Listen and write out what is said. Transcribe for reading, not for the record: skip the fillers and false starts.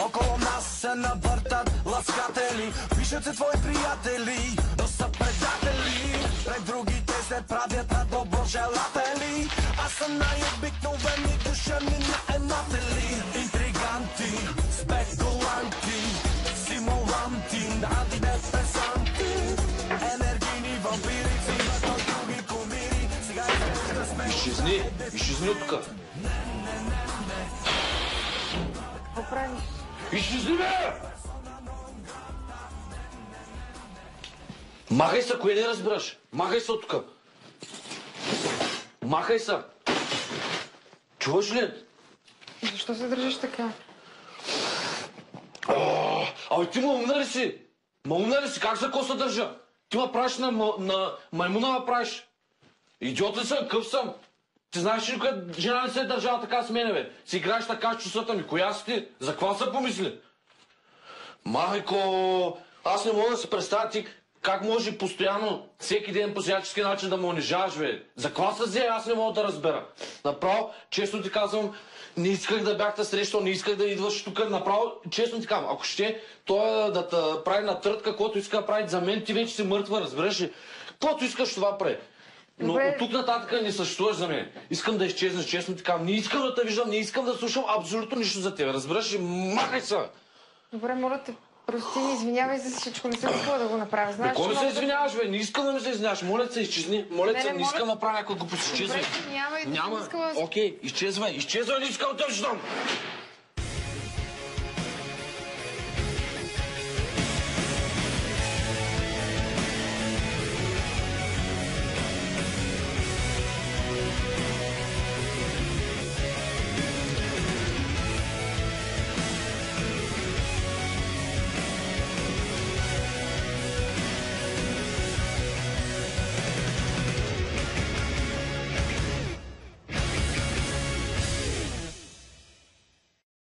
Около нас се навъртат ласкатели, пишат се твои приятели, но са предатели. Пред другите се правят на доброжелатели. Аз съм най-обикновени душевни наематели. Интриганти, спекуланти, симуланти, антидепресанти, енергийни вампири, взимат от други кумири. Сега изглежда сме... Изчезни от тук. Какво правиш? Изчезни, бе! Махай се, кое не разбираш? Махай се от тук. Махай се. Чуваш ли? Защо се държиш така? Абе ти маумна ли си? Маумна ли си? Как за какво се държа? Ти ме правиш на маймуна ме правиш. Идиот ли съм? Къв съм? Ти знаеш ли коя жена не се е държала така с мене, бе? Си играеш така с чувствата ми. Коя си ти? За какво се помисли? Майко, аз не мога да се представя ти как може постоянно, всеки ден по всячески начин да ме унижаваш, бе. За какво се взе? Аз не мога да разбера. Направо, честно ти казвам, не исках да бях те срещал, не исках да идваш тук. Направо, честно ти казвам, ако ще той да те прави на трътка, каквото иска да прави за мен, ти вече си мъртва, разбираш ли? Каквото искаш това прави. Но от тук нататък не съществуваш за мен. Искам да изчезнеш, честно ти казвам. Не искам да те виждам, не искам да слушам абсолютно нищо за теб. Разбираш ли? Махай се! Добре, моля те, прости ми, извинявай за всичко, не съм искала да го направя. Знаеш, Кой се извиняваш, бе? Не искам да ми се извиняваш. Моля се, изчезни. Моля се, не искам да направя някой глупост. Изчезвай. Добре, извинявай, не съм Няма. искала... Окей, изчезвай. Изчезвай, не искам да те виждам.